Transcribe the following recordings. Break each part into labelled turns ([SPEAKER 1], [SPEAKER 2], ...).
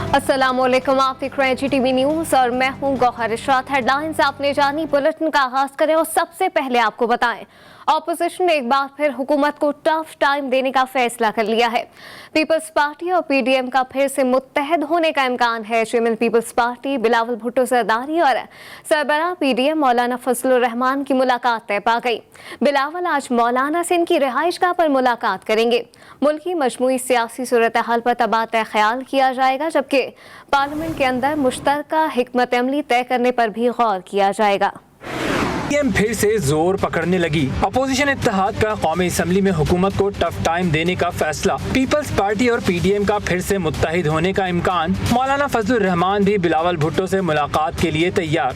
[SPEAKER 1] अस्सलामुअलैकुम, आप देख रहे हैं GTV न्यूज़ और मैं हूं गौहर इशरात। हेडलाइंस आपने जानी, बुलेटिन का आगाज करें और सबसे पहले आपको बताएं, ऑपोजिशन ने एक बार फिर हुकूमत को टफ टाइम देने का फैसला कर लिया है। पीपल्स पार्टी और PDM का फिर से मुत्तहद होने का इम्कान है। चेयरमैन पीपल्स पार्टी बिलावल भुट्टो जरदारी और सरबराह PDM मौलाना फजलुर रहमान की मुलाकात तय पा गई। बिलावल आज मौलाना से इनकी रिहाइशगाह पर मुलाकात करेंगे। मुल्क की मजमूई सियासी सूरत हाल पर तबादला ख्याल किया जाएगा, जबकि पार्लियामेंट के अंदर मुश्तरका हिकमत अमली तय करने पर भी गौर किया जाएगा।
[SPEAKER 2] PDM फिर से जोर पकड़ने लगी। अपोजिशन इत्तेहाद का कौमी असम्बली में हुकूमत को टफ टाइम देने का फैसला। पीपल्स पार्टी और PDM का फिर से मुत्तहिद होने का इम्कान। मौलाना फजलुर रहमान भी बिलावल भुट्टो से मुलाकात के लिए तैयार।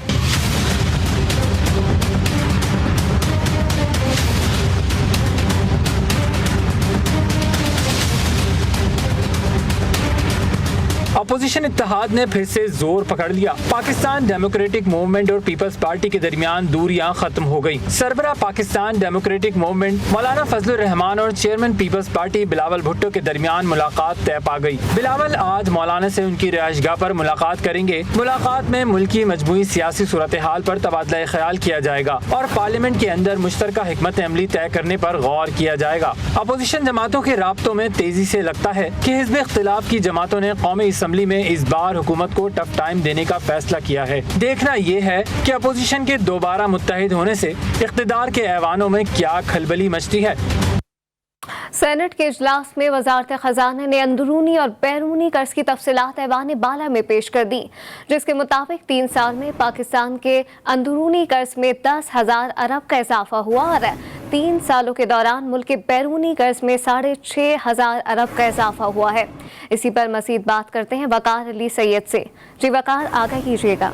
[SPEAKER 2] अपोजिशन इत्तेहाद ने फिर से जोर पकड़ लिया। पाकिस्तान डेमोक्रेटिक मूवमेंट और पीपल्स पार्टी के दरमियान दूरियां खत्म हो गई। सरबराह पाकिस्तान डेमोक्रेटिक मूवमेंट मौलाना फजलुर रहमान और चेयरमैन पीपल्स पार्टी बिलावल भुट्टो के दरमियान मुलाकात तय पा गई। बिलावल आज मौलाना से उनकी रिहाइशगाह पर मुलाकात करेंगे। मुलाकात में मुल्क की मजमूई सियासी सूरत हाल पर तबादला ख्याल किया जाएगा और पार्लियामेंट के अंदर मुश्तरका हिकमत अमली तय करने पर गौर किया जाएगा। अपोजिशन जमातों के राब्तों में तेजी से लगता है कि हिज़्ब इख्तिलाफ की जमातों ने कौमी असम्बली में इस बार हुकूमत को टफ टाइम देने का फैसला किया है। देखना ये है कि अपोजिशन के दोबारा मुत्तहिद होने से इख्तिदार के ऐवानों में क्या खलबली मचती है।
[SPEAKER 1] सेनेट के इजलास में वजारत खजाना ने अंदरूनी और बैरूनी कर्ज की तफसीलात ऐवान बाला में पेश कर दी, जिसके मुताबिक 3 साल में पाकिस्तान के अंदरूनी कर्ज में 10,000 अरब का इजाफा हुआ और 3 सालों के दौरान मुल्क के बैरूनी कर्ज में 6,500 अरब का इजाफा हुआ है। इसी पर मजीद बात करते हैं वकार अली सैयद से। जी वकार, आगाह कीजिएगा।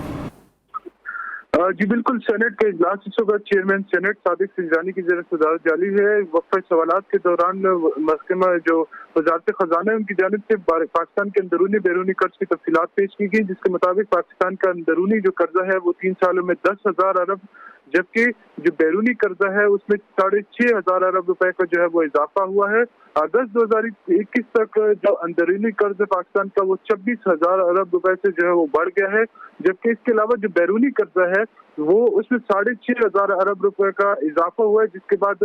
[SPEAKER 3] जी बिल्कुल, सेनेट के इजलास इस वक्त चेयरमैन सेनेट सादिक सिंजानी की सदारत जारी है। वक्फा सवालात के दौरान महकमा जो वजारत खजाना है उनकी जानिब से पाकिस्तान के अंदरूनी बैरूनी कर्ज की तफसीलात पेश की गई, जिसके मुताबिक पाकिस्तान का अंदरूनी जो कर्जा है वो 3 सालों में 10,000 अरब, जबकि जो बैरूनी कर्जा है उसमें 6,500 अरब रुपए का जो है वो इजाफा हुआ है। अगस्त 2021 तक जो अंदरूनी कर्ज है पाकिस्तान का वो 26,000 अरब रुपए से जो है वो बढ़ गया है, जबकि इसके अलावा जो बैरूनी कर्जा है वो उसमें 6,500 अरब रुपए का इजाफा हुआ है, जिसके बाद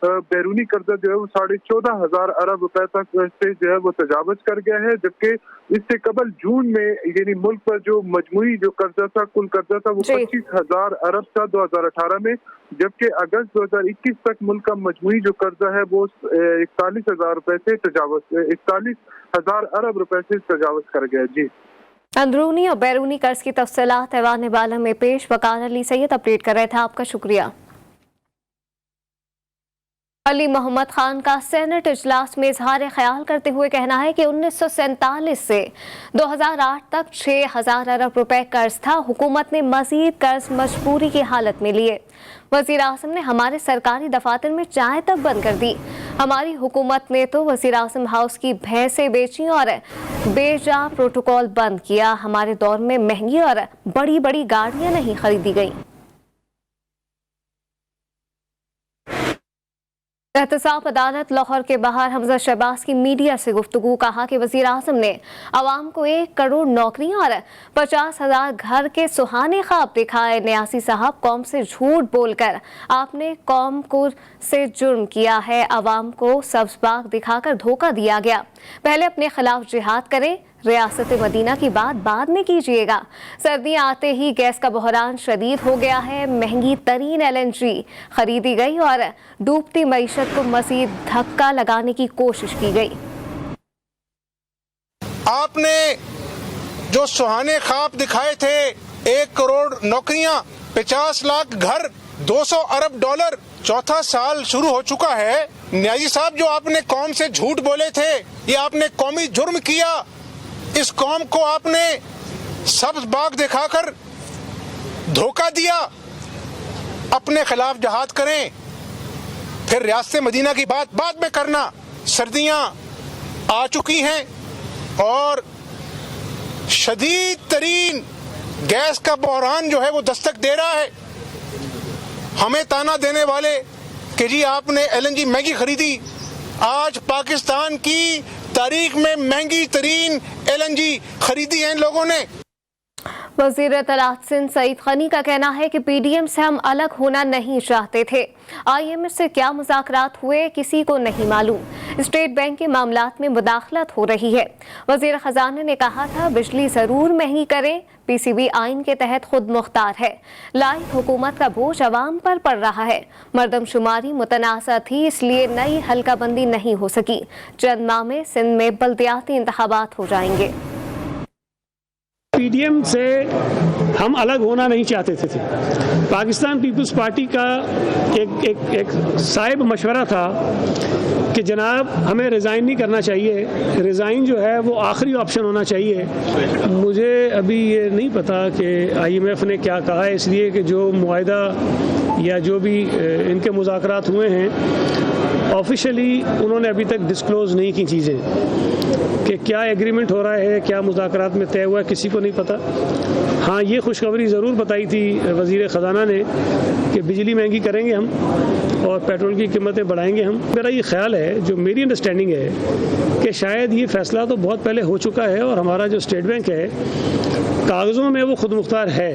[SPEAKER 3] बैरूनी कर्जा जो है वो 14,500 अरब रुपए तक से जो है वो तजावज कर गया है। जबकि इससे कबल जून में यानी मुल्क पर जो मजमूई जो कर्जा था, कुल कर्जा था वो 25,000 अरब था 2018 में, जबकि अगस्त 2021 तक मुल्क का मजमूई जो कर्जा है वो 41,000 रुपए से 41,000 अरब रुपए से तजावज कर गया। जी,
[SPEAKER 1] अंदरूनी और बैरूनी कर्ज की तफसीलात ऐवान बाला में पेश। वकार अली सैयद अपडेट कर रहे थे, आपका शुक्रिया। अली मोहम्मद खान का सेनेट इजलास में इजहार ख्याल करते हुए कहना है कि 1947 से 2008 तक 6,000 अरब रुपए कर्ज था। हुकूमत ने मजीद कर्ज मजबूरी की हालत में लिए। वजीर आज़म ने हमारे सरकारी दफातर में चाय तक बंद कर दी। हमारी हुकूमत ने तो वजीर आज़म हाउस की भैंसें बेची और बेजा प्रोटोकॉल बंद किया। हमारे दौर में महंगी और बड़ी बड़ी गाड़ियां नहीं खरीदी गई। एहतसाब अदालत लाहौर के बाहर हमजा शहबाज की मीडिया से गुफ्तगू। कहा कि वजीर आज़म ने आवाम को 1 करोड़ नौकरियां और 50,000 घर के सुहाने ख्वाब दिखाए। न्यासी साहब, कौम से झूठ बोलकर आपने कौम को से जुर्म किया है। आवाम को सब्ज़ बाग दिखाकर धोखा दिया गया। पहले अपने खिलाफ जिहाद करें। रियासत मदीना की बात बाद में कीजिएगा। सर्दियां आते ही गैस का बहरान शदीद हो गया है। महंगी तरीन LNG खरीदी गई और डूबती मईशत को मजीद धक्का लगाने की कोशिश की गई।
[SPEAKER 4] आपने जो सुहाने ख्वाब दिखाए थे, 1 करोड़ नौकरियां, 50 लाख घर, 200 अरब डॉलर, चौथा साल शुरू हो चुका है। न्याजी साहब, जो आपने कौम से झूठ बोले थे, ये आपने कौमी जुर्म किया। इस कौम को आपने सब्ज बाग दिखाकर धोखा दिया। अपने खिलाफ जिहाद करें, फिर रियासत मदीना की बात बाद में करना। सर्दियां आ चुकी हैं और शदीद तरीन गैस का बहरान जो है वो दस्तक दे रहा है। हमें ताना देने वाले कि जी आपने LNG महंगी खरीदी। आज पाकिस्तान की तारीख में महंगी तरीन LNG खरीदी है इन लोगों ने।
[SPEAKER 1] वजीर इत्तलात सिंध सईद खनी का कहना है कि PDM से हम अलग होना नहीं चाहते थे। IMF से क्या मुज़ाकरात हुए किसी को नहीं मालूम। स्टेट बैंक के मामलात में मुदाखलत हो रही है। वजीर खजाना ने कहा था बिजली जरूर महंगी करें, PCB आइन के तहत खुद मुख्तार है। लाइक हुकूमत का बोझ अवाम पर पड़ रहा है। मरदमशुमारी मुतनाज़ा थी, इसलिए नई हल्काबंदी नहीं हो सकी। चंद माह में सिंध में बल्दियाती इंतखाबात हो जाएंगे।
[SPEAKER 5] PDM से हम अलग होना नहीं चाहते थे। पाकिस्तान पीपल्स पार्टी का एक साहिब मशवरा था कि जनाब हमें रिज़ाइन नहीं करना चाहिए, रिज़ाइन जो है वो आखिरी ऑप्शन होना चाहिए। मुझे अभी ये नहीं पता कि IMF ने क्या कहा है, इसलिए कि जो मुआहदा या जो भी इनके मुज़ाकरात हुए हैं ऑफिशियली उन्होंने अभी तक डिस्क्लोज़ नहीं की चीज़ें कि क्या एग्रीमेंट हो रहा है, क्या मुज़ाकरात में तय हुआ है, किसी को नहीं पता। हाँ, ये खुशखबरी ज़रूर बताई थी वज़ीर ख़जाना ने कि बिजली महंगी करेंगे हम और पेट्रोल की कीमतें बढ़ाएंगे हम। मेरा ये ख्याल है, जो मेरी अंडरस्टैंडिंग है कि शायद ये फ़ैसला तो बहुत पहले हो चुका है और हमारा जो स्टेट बैंक है कागज़ों में वो खुद मुख्तार है।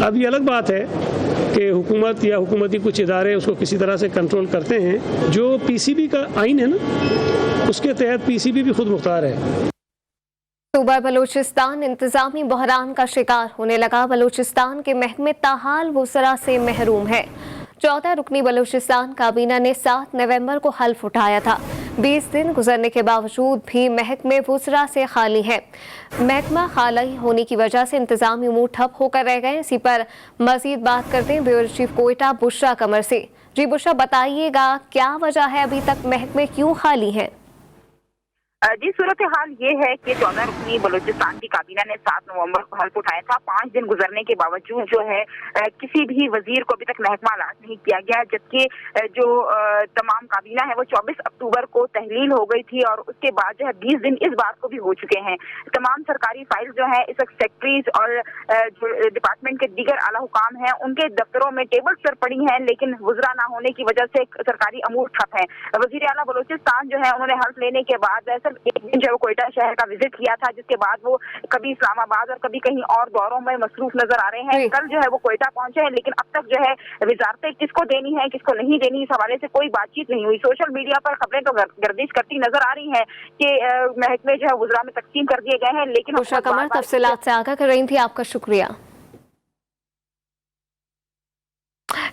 [SPEAKER 5] अब ये अलग बात है कि हुकूमत या हुकूमती कुछ इदारे उसको किसी तरह से कंट्रोल करते हैं। जो PCB का आइन है ना, उसके तहत PCB भी खुद मुख्तार है।
[SPEAKER 1] सूबा बलूचिस्तान इंतजामी बहरान का शिकार होने लगा। बलूचिस्तान के महकमे ताहाल वुज़रा से महरूम है। 14 रुकनी बलूचिस्तान काबीना ने 7 नवंबर को हल्फ उठाया था। 20 दिन गुजरने के बावजूद भी महकमे वुज़रा से खाली है। महकमा खाली होने की वजह से इंतजामी उमूर ठप होकर रह गए। इसी पर मजीद बात करते हैं ब्यूरो चीफ कोयटा बुशरा कमर से। जी बुशरा, बताइएगा क्या वजह है, अभी तक महकमे क्यों खाली हैं?
[SPEAKER 6] जी, सूरत हाल ये है कि 14 रुकनी बलूचिस्तान की काबीना ने 7 नवंबर को हल्फ उठाया था। 5 दिन गुजरने के बावजूद जो है किसी भी वजीर को अभी तक महकमा अलाट नहीं किया गया, जबकि जो तमाम काबीना है वो 24 अक्टूबर को तहलील हो गई थी और उसके बाद जो है 20 दिन इस बात को भी हो चुके हैं। तमाम सरकारी फाइल जो है इस वक्त सेक्रेटरीज और जो डिपार्टमेंट के दीगर आला हुकाम हैं उनके दफ्तरों में टेबल पर पड़ी हैं, लेकिन वुज़रा ना होने की वजह से सरकारी अमूर ठप है। वजीर आला बलूचिस्तान जो है उन्होंने हल्फ लेने के बाद एक दिन जो कोयटा शहर का विजिट किया था, जिसके बाद वो कभी इस्लामाबाद और कभी कहीं और दौरों में मसरूफ नजर आ रहे हैं। कल जो है वो कोयटा पहुंचे हैं, लेकिन अब तक जो है वजारतें किसको देनी है किसको नहीं देनी, इस हवाले से कोई बातचीत नहीं हुई। सोशल मीडिया पर खबरें तो गर्दिश करती नजर आ रही हैं कि महकमे जो है वुज़रा में तकसीम कर दिए गए हैं, लेकिन
[SPEAKER 1] तफसीलात से आगाह कर रही थी, आपका शुक्रिया।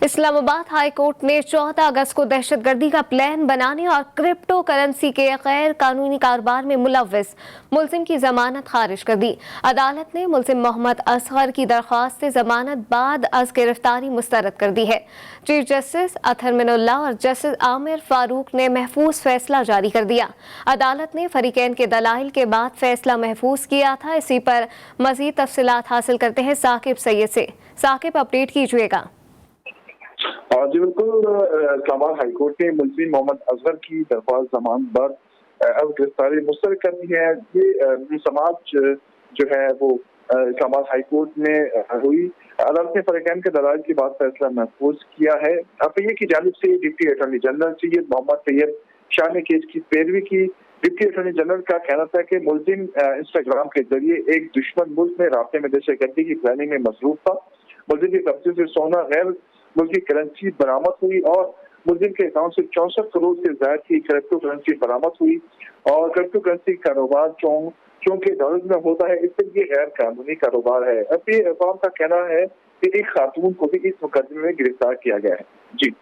[SPEAKER 1] इस्लामाबाद हाई कोर्ट ने 14 अगस्त को दहशतगर्दी का प्लान बनाने और क्रिप्टो करेंसी के गैर कानूनी कारोबार में मुलव्वस मुलजिम की जमानत खारिज कर दी। अदालत ने मुलजिम मोहम्मद असगर की दरख्वास्त से जमानत बाद अज गिरफ्तारी मुस्तरद कर दी है। चीफ जस्टिस अतहर मिनुल्लाह और जस्टिस आमिर फारूक ने महफूज फैसला जारी कर दिया। अदालत ने फरीकैन के दलाइल के बाद फैसला महफूज किया था। इसी पर मजीद तफसीलात हासिल करते हैं साकिब सैयद से। साकिब, अपडेट कीजिएगा।
[SPEAKER 7] जी बिल्कुल, इस्लामाबाद हाईकोर्ट ने मुलजिम मोहम्मद असगर की दरख्वास्त जमानत बाद अब गिरफ्तारी मुस्तरद कर दी है। ये समाज जो है वो इस्लामाबाद हाईकोर्ट में हुई। अदालत ने फरीकैन के दलाइल के बाद फैसला महफूज किया है। FIA की जानिब से deputy attorney general Syed Mohammad Tayyab Shah ने केस की पैरवी की। डिप्टी अटॉर्नी जनरल का कहना था कि मुलजिम इंस्टाग्राम के जरिए एक दुश्मन मुल्क में राब्ते में दहशतगर्दी की प्लानिंग में मसरूफ था। मुलजिम के कब्जे से सोना, गैर मुल्की करेंसी बरामद हुई और मुलजिम के अकाउंट से 64 करोड़ से ज्यादा की क्रिप्टो करेंसी बरामद हुई। और क्रिप्टो करेंसी कारोबार चूंकि दौलत में होता है, इसलिए ये गैर कानूनी कारोबार है। अब ये अवाम का कहना है कि एक खातून को भी इस मुकदमे में गिरफ्तार किया गया है। जी,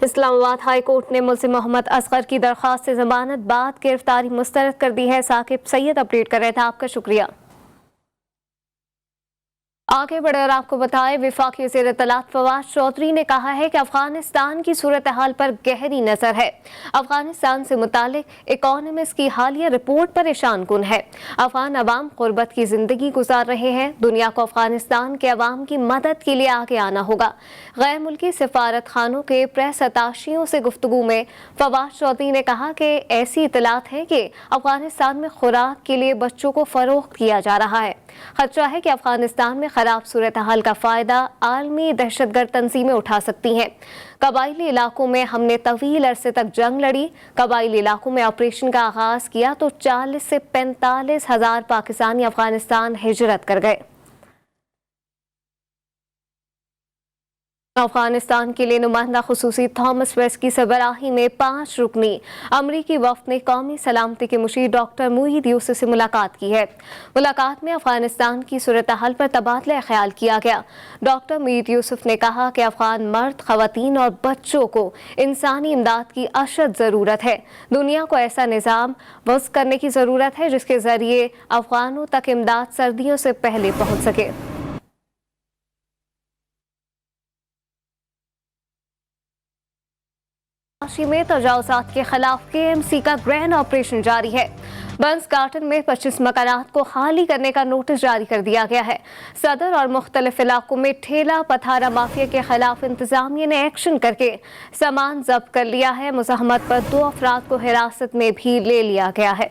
[SPEAKER 1] इस्लामाबाद हाई कोर्ट ने मुलजिम मोहम्मद असगर की दरख्वास्त से जमानत बाद गिरफ्तारी मुस्तरद कर दी है। साकिब सैयद अपडेट कर रहे थे, आपका शुक्रिया। आगे बढ़कर आपको बताएं, वफाकी वज़ीर इत्तलात फवाद चौधरी ने कहा है कि अफगानिस्तान की सूरत हाल पर गहरी नजर है। अफगानिस्तान से मुतालिक इकोनॉमिस्ट की हालिया रिपोर्ट परेशान कुन है। अफगान अवाम गुर्बत की जिंदगी गुजार रहे हैं। दुनिया को अफगानिस्तान के अवाम की मदद के लिए आगे आना होगा। गैर मुल्की सिफारत खानों के प्रेस अताशियों से गुफ्तगू में फवाद चौधरी ने कहा कि ऐसी इत्तलात है कि अफगानिस्तान में खुराक के लिए बच्चों को फरोख्त किया जा रहा है। खदशा है कि अफगानिस्तान में खराब सूरत हाल का फायदा आलमी दहशतगर्द तंजीमें उठा सकती हैं। कबायली इलाकों में हमने तवील अरसे तक जंग लड़ी। कबायली इलाकों में ऑपरेशन का आगाज किया तो 40 से 45 हजार पाकिस्तानी अफगानिस्तान हिजरत कर गए। अफगानिस्तान के लिए नुमाइंदा खुसूसी थॉमस वेस्ट की सरबराही में 5 रुकनी अमरीकी वफ्द ने कौमी सलामती के मुशीर डॉक्टर मुईद यूसुफ से मुलाकात की है। मुलाकात में अफगानिस्तान की सूरत हाल पर तबादला ख्याल किया गया। डॉक्टर मुईद यूसुफ ने कहा कि अफगान मर्द, खवातीन और बच्चों को इंसानी इमदाद की अशद ज़रूरत है। दुनिया को ऐसा निज़ाम वज़्फ़ करने की ज़रूरत है जिसके ज़रिए अफगानों तक इमदाद सर्दियों से पहले पहुँच सके। कराची में तजावुज़ात के खिलाफ KMC का ग्रैंड ऑपरेशन जारी है। बंस गार्डन में 25 मकानात को खाली करने का नोटिस जारी कर दिया गया है। सदर और मुख्तलिफ इलाकों में ठेला पथारा माफिया के खिलाफ इंतजामिया ने एक्शन करके सामान जब्त कर लिया है। मुज़ाहमत पर 2 अफराद को हिरासत में भी ले लिया गया है।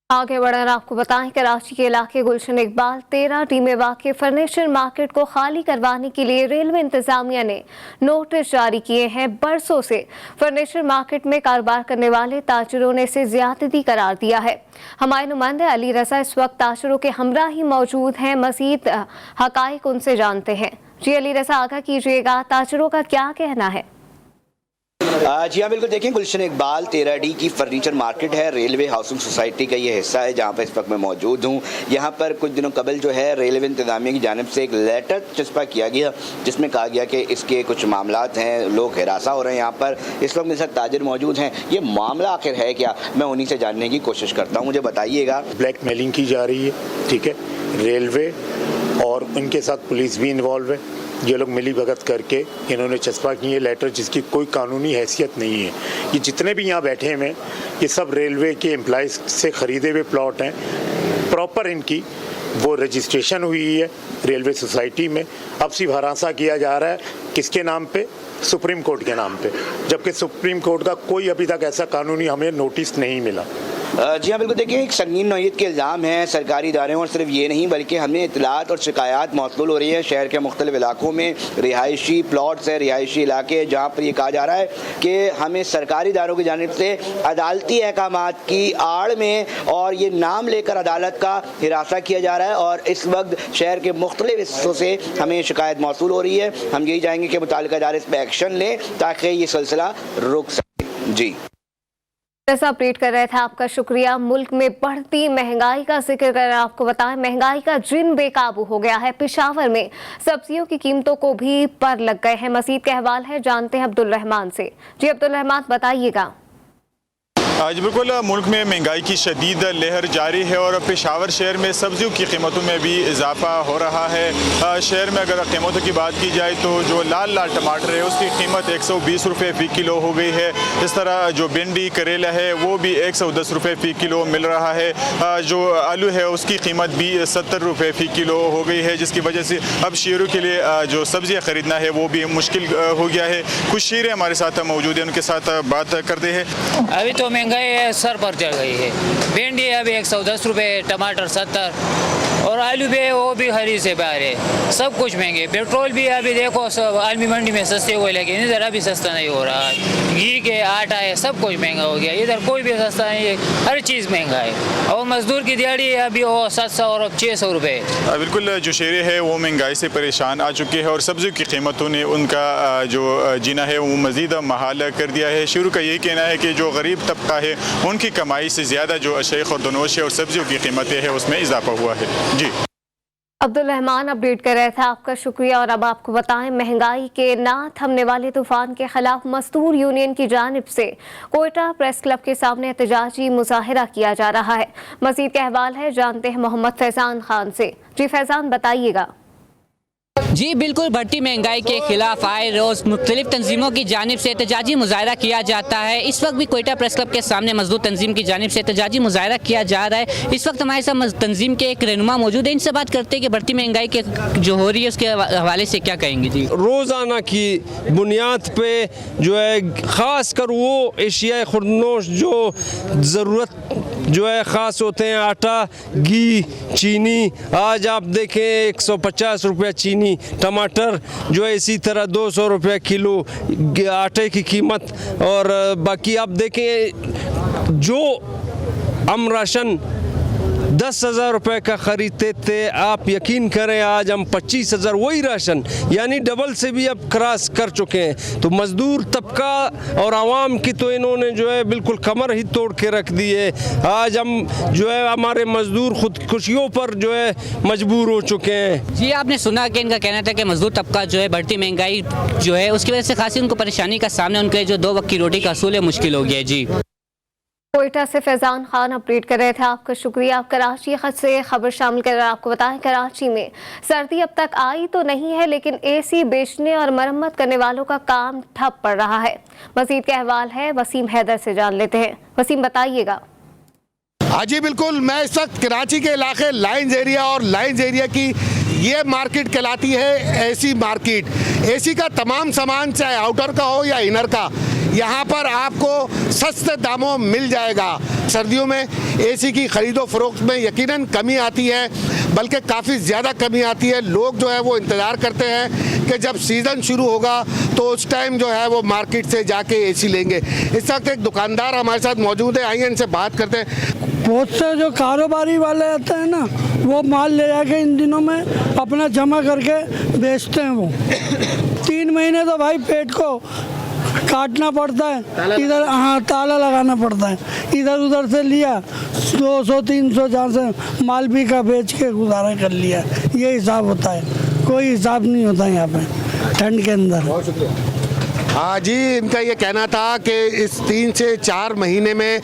[SPEAKER 1] आगे बढ़कर आपको बताएं, कराची के इलाके गुलशन इकबाल 13D में वाक़ फर्नीचर मार्केट को खाली करवाने के लिए रेलवे इंतजामिया ने नोटिस जारी किए हैं। बरसों से फर्नीचर मार्केट में कारोबार करने वाले ताजरों ने इसे ज्यादती करार दिया है। हमारे नुमाइंदे अली रजा इस वक्त ताजरों के हमरा ही मौजूद हैं। मजीद हकाइक उनसे जानते हैं। जी अली रजा, आगाह कीजिएगा, ताजरों का क्या कहना है?
[SPEAKER 8] जी हाँ, बिल्कुल। देखिए, गुलशन इकबाल 13D की फर्नीचर मार्केट है, रेलवे हाउसिंग सोसाइटी का ये हिस्सा है जहाँ पर इस वक्त मैं मौजूद हूँ। यहाँ पर कुछ दिनों कबल जो है रेलवे इंतजामिया की जानिब से एक लेटर चस्पा किया गया जिसमें कहा गया कि इसके कुछ मामलात हैं, लोग हिरासा हो रहे हैं। यहाँ पर इस वक्त मेरे साथ ताजिर मौजूद हैं। ये मामला आखिर है क्या, मैं उन्हीं से जानने की कोशिश करता हूँ। मुझे बताइएगा।
[SPEAKER 9] ब्लैक मेलिंग की जा रही है, ठीक है। रेलवे और उनके साथ पुलिस भी इन्वॉल्व है। ये लोग मिली भगत करके इन्होंने चस्पा किए लेटर जिसकी कोई कानूनी हैसियत नहीं है। ये जितने भी यहाँ बैठे हैं ये सब रेलवे के एम्प्लॉइज से ख़रीदे हुए प्लॉट हैं। प्रॉपर इनकी वो रजिस्ट्रेशन हुई है रेलवे सोसाइटी में। अब सिर्फ हरासा किया जा रहा है किसके नाम पे? सुप्रीम कोर्ट के नाम पे, जबकि सुप्रीम कोर्ट का कोई अभी तक ऐसा कानूनी हमें नोटिस नहीं मिला।
[SPEAKER 8] जी हाँ, बिल्कुल। देखिए, एक संगीन नौयत के इल्ज़ाम हैं सरकारी इदारों और सिर्फ ये नहीं बल्कि हमें इतलात और शिकायत मौसूल हो रही है शहर के मुख्तलिफ इलाकों में। रिहायशी प्लॉट्स है, रिहायशी इलाके, जहाँ पर यह कहा जा रहा है कि हमें सरकारी इदारों की जानिब से अदालती अहकामात की आड़ में और ये नाम लेकर अदालत का हिरासा किया जा रहा है। और इस वक्त शहर के मुख्तलिफ हिस्सों से हमें शिकायत मौसूल हो रही है। हम यही चाहेंगे कि मुताल्लिका इदारे इस पर एक्शन लें ताकि ये सिलसिला रुक सके। जी,
[SPEAKER 1] जैसा अपडेट कर रहे थे, आपका शुक्रिया। मुल्क में बढ़ती महंगाई का जिक्र कर आपको बताएं, महंगाई का जिन बेकाबू हो गया है। पेशावर में सब्जियों की कीमतों को भी पर लग गए हैं। मजीद का अहवाल है, जानते हैं अब्दुल रहमान से। जी अब्दुल रहमान, बताइएगा।
[SPEAKER 10] आज बिल्कुल मुल्क में महंगाई की शदीद लहर जारी है और पेशावर शहर में सब्जियों की कीमतों में भी इजाफा हो रहा है। शहर में अगर कीमतों की बात की जाए तो जो लाल लाल टमाटर है उसकी कीमत 120 रुपये फ़ी किलो हो गई है। इस तरह जो भिंडी करेला है वो भी 110 रुपये फ़ी किलो मिल रहा है। जो आलू है उसकी कीमत भी 70 रुपये फ़ी किलो हो गई है, जिसकी वजह से अब शेरों के लिए जो सब्जियाँ ख़रीदना है वो भी मुश्किल हो गया है। कुछ शेरें हमारे साथ मौजूद हैं, उनके साथ बात करते हैं।
[SPEAKER 11] अभी तो महंगाई सर पर चढ़ गई है। भिंडी अभी 110 रुपये, टमाटर 70 और आलू भी वो भी खरीद से बाहर है। सब कुछ महंगे। पेट्रोल भी अभी देखो सब आलमी मंडी में सस्ते हुए, लेकिन इधर अभी सस्ता नहीं हो रहा है। घी के आटा है, सब कुछ महंगा हो गया। इधर कोई भी सस्ता नहीं है, हर चीज़ महंगा है। और मजदूर की दिहाड़ी अभी वो 700 और 600 रुपये। बिल्कुल,
[SPEAKER 10] जो शेरे हैं वो महंगाई से परेशान आ चुके हैं और सब्जियों की कीमतों ने उनका जो जीना है वो मज़ीद महाल कर दिया है। शुरू का यही कहना है कि जो गरीब तबका है उनकी कमाई से ज़्यादा जो अशय खुर्दनोश है और सब्जियों की कीमतें हैं उसमें इजाफा हुआ है। जी,
[SPEAKER 1] अब्दुल रहमान अपडेट कर रहे थे, आपका शुक्रिया। और अब आपको बताएं, महंगाई के ना थमने वाले तूफान के खिलाफ मजदूर यूनियन की जानिब से कोयटा प्रेस क्लब के सामने एहतजाजी मुजाहिरा किया जा रहा है। मजीद का अहवाल है, जानते हैं मोहम्मद फैजान खान से। जी फैजान, बताइएगा।
[SPEAKER 11] जी बिल्कुल, बढ़ती महंगाई के खिलाफ आए रोज़ मुख्तलिफ तंजीमों की जानिब से एहतजाजी मुजाहरा किया जाता है। इस वक्त भी कोयटा प्रेस क्लब के सामने मजदूर तंजीम की जानिब से एहतजाजी मुजाहरा किया जा रहा है। इस वक्त हमारे साथ तंजीम के एक रहनुमा मौजूद है, इनसे बात करते हैं कि बढ़ती महंगाई के जो हो रही है उसके हवाले से क्या कहेंगे। जी,
[SPEAKER 12] रोज़ाना की बुनियाद पे जो है ख़ास कर वो एशियाई खुरनोश जो ज़रूरत जो है ख़ास होते हैं, आटा, घी, चीनी, आज आप देखें 150 रुपये चीनी, टमाटर जो है इसी तरह 200 रुपये किलो आटे की कीमत, और बाकी आप देखें जो हम राशन 10,000 रुपये का ख़रीदते थे, आप यकीन करें आज हम 25,000, वही राशन यानी डबल से भी अब क्रॉस कर चुके हैं। तो मज़दूर तबका और आवाम की तो इन्होंने जो है बिल्कुल कमर ही तोड़ के रख दी है। आज हम जो है हमारे मज़दूर खुदकुशियों पर जो है मजबूर हो चुके हैं।
[SPEAKER 11] जी, आपने सुना कि इनका कहना था कि मजदूर तबका जो है बढ़ती महंगाई जो है उसकी वजह से खासी उनको परेशानी का सामना, उनके जो 2 वक्त की रोटी का असूल है मुश्किल हो गया है। जी,
[SPEAKER 1] कोयटा से फैजान खान अपडेट कर रहे थे, आपका शुक्रिया। आप कराची खत से खबर शामिल कर आपको बताएं, कराची में सर्दी अब तक आई तो नहीं है, लेकिन एसी बेचने और मरम्मत करने वालों का काम ठप पड़ रहा है। मजीद का अहवाल है, वसीम हैदर से जान लेते हैं। वसीम, बताइएगा।
[SPEAKER 13] हाँ जी बिल्कुल, मैं इस वक्त कराची के इलाके लाइंस एरिया, और लाइंस एरिया की ये मार्केट कहलाती है एसी मार्केट। एसी का तमाम सामान चाहे आउटर का हो या इनर का, यहाँ पर आपको सस्ते दामों मिल जाएगा। सर्दियों में एसी की ख़रीदो फरोख्त में यकीनन कमी आती है, बल्कि काफ़ी ज़्यादा कमी आती है। लोग जो है वो इंतज़ार करते हैं कि जब सीज़न शुरू होगा तो उस टाइम जो है वो मार्केट से जाके एसी लेंगे। इस वक्त एक दुकानदार हमारे साथ मौजूद है, आइए इनसे बात करते हैं।
[SPEAKER 14] बहुत से जो कारोबारी वाले आते हैं ना, वो माल ले जाके इन दिनों में अपना जमा करके बेचते हैं। वो 3 महीने तो भाई पेट को काटना पड़ता है, इधर हाँ ताला लगाना पड़ता है, इधर उधर से लिया 200-300 जहाँ से माल भी का बेच के गुजारा कर लिया। ये हिसाब होता है, कोई हिसाब नहीं होता यहाँ पे ठंड के अंदर।
[SPEAKER 13] हाँ जी, इनका ये कहना था कि इस 3 से 4 महीने में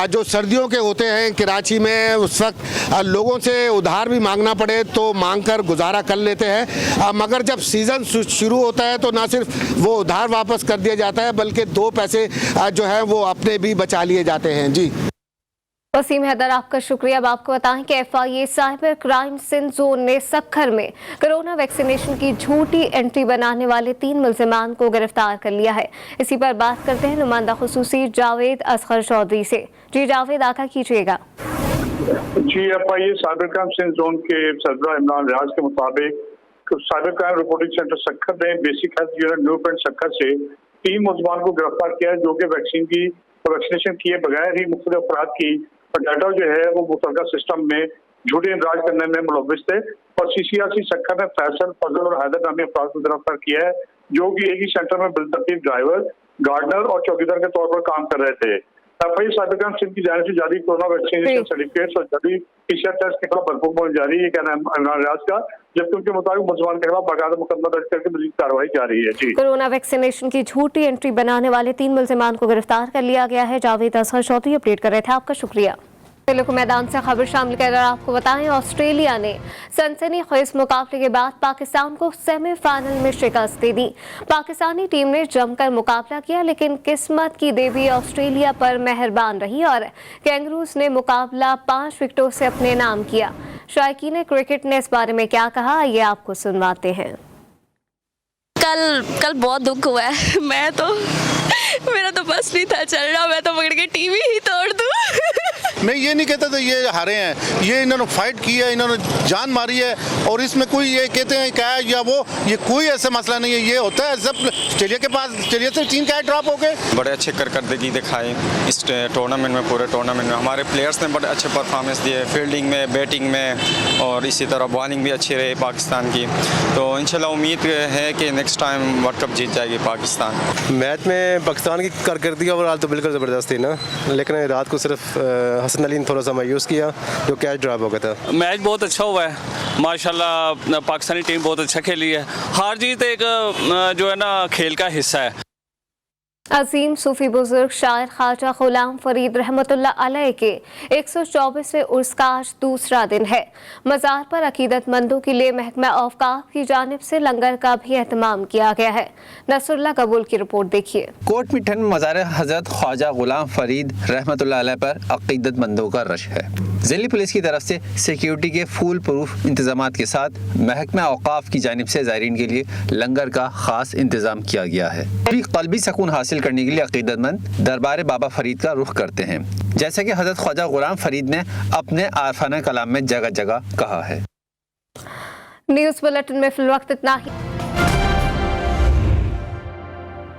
[SPEAKER 13] जो सर्दियों के होते हैं कराची में, उस वक्त लोगों से उधार भी मांगना पड़े तो मांग कर गुजारा कर लेते हैं, मगर जब सीज़न शुरू होता है तो ना सिर्फ वो उधार वापस कर दिया जाता है, बल्कि 2 पैसे जो है वो अपने भी बचा लिए जाते हैं। जी,
[SPEAKER 1] वसीम हैदर, आपका शुक्रिया। अब आपको बताएं कि FIA cyber crime Sindh zone ने सक्खर में कोरोना वैक्सीनेशन की झूठी एंट्री बनाने वाले 3 मुल्जिमान को गिरफ्तार कर लिया है। इसी पर बात करते हैं नुमाइंदा खुसूसी जावेद असगर चौधरी से। जी जावेद, आका कीजिएगा।
[SPEAKER 3] जी, FIA cyber crime Sindh zone के सरबराह इमरान रियाज के मुताबिक cyber crime reporting centre Sukkur ने basic health unit new point Sukkur से 3 मुल्जिमान को गिरफ्तार किया है, जो कि वैक्सीनेशन किए बगैर ही मुख्तलिफ अफराद की डाटा जो है वो मुतलका सिस्टम में झूठे इंदराज करने में मुलव्विस थे। और CCRC सक्खर ने फैसल, फजल और हैदर नामी अफराद को गिरफ्तार किया है, जो कि एक ही सेंटर में बिलतरतीब ड्राइवर, गार्डनर और चौकीदार के तौर पर काम कर रहे थे। FIA साइबर क्राइम सिंध की जानिब से जारी कोरोना वैक्सीनेशन सर्टिफिकेट्स और जारी PCR टेस्ट के खिलाफ भरपूर मुहिम जारी है, कहना है इमरान रियाज का, जबकि उनके मुताबिक मुल्जिमान के खिलाफ बाकायदा मुकदमा दर्ज करके मजीद कार्रवाई जारी है। जी,
[SPEAKER 1] कोरोना वैक्सीनेशन की झूठी एंट्री बनाने वाले 3 मुल्जिमान को गिरफ्तार कर लिया गया है। जावेद असगर चौधरी अपडेट कर रहे थे, आपका शुक्रिया। को मैदान से खबर शामिल कर आपको बताएं, ऑस्ट्रेलिया ने सनसनीखेज मुकाबले के बाद पाकिस्तान को सेमीफाइनल में शिकस्त दे दी। पाकिस्तानी टीम ने जमकर मुकाबला किया, लेकिन किस्मत की देवी ऑस्ट्रेलिया पर मेहरबान रही और कैंगरूज ने मुकाबला 5 विकेटों से अपने नाम किया। शायकीन क्रिकेट ने इस बारे में क्या कहा, ये आपको सुनवाते हैं।
[SPEAKER 15] कल बहुत दुख हुआ है। मेरा तो बस नहीं था चल रहा, मैं तो पकड़ के टीवी ही तोड़ दूं।
[SPEAKER 4] मैं ये नहीं कहता था ये हारे हैं, ये इन्होंने फाइट की है, इन्होंने जान मारी है, और इसमें कोई ये कहते हैं क्या है या वो, ये कोई ऐसा मसला नहीं है। ये होता है सब ऑस्ट्रेलिया के पास, ऑस्ट्रेलिया से 3 कैच ड्रॉप हो गए।
[SPEAKER 10] बड़े अच्छे कारकर्दगी दिखाई इस टूर्नामेंट में, पूरे टूर्नामेंट में हमारे प्लेयर्स ने बड़े अच्छे परफॉर्मेंस दिए, फील्डिंग में, बैटिंग में, और इसी तरह बॉलिंग भी अच्छी रही पाकिस्तान की। तो इंशाल्लाह उम्मीद है कि नेक्स्ट टाइम वर्ल्ड कप जीत जाएगी पाकिस्तान।
[SPEAKER 16] मैच में पाकिस्तान की कारकर्दगी ओवरऑल तो बिल्कुल ज़बरदस्त थी ना, लेकिन रात को सिर्फ हसन अली ने थोड़ा सा मायूस किया, जो कैच ड्रॉप हो गया था।
[SPEAKER 17] मैच बहुत अच्छा हुआ है माशाल्लाह, पाकिस्तानी टीम बहुत अच्छा खेली है। हार जीत एक जो है ना खेल का हिस्सा है।
[SPEAKER 1] अजीम सूफी बुजुर्ग शायर ख्वाजा गुलाम फरीद रहमतुल्लाह अलैह के 124वें उर्स का आज दूसरा दिन है। मज़ार पर अकीदतमंदों के लिए महकमा औकाफ की जानिब से लंगर का भी एहतमाम किया गया है। नसरुल्लाह कबूल की रिपोर्ट देखिए।
[SPEAKER 18] कोट मिठन में मज़ार हज़रत ख्वाजा गुलाम फरीद रहमतुल्लाह अलैह पर अकीदतमंदों का रश है। ज़िली पुलिस की तरफ से सिक्योरिटी के फुल प्रूफ इंतजाम के साथ महकमा औकाफ की जानिब से ज़ायरीन के लिए लंगर का खास इंतजाम किया गया है। क़ल्बी सकून हासिल करने के लिए अकीदतमंद दरबार बाबा फरीद का रुख करते हैं, जैसे कि हज़रत ख्वाजा गुलाम फरीद ने अपने आरफाना कलाम में जगह जगह कहा है।
[SPEAKER 1] न्यूज़ बुलेटिन में फिल वक्त इतना ही।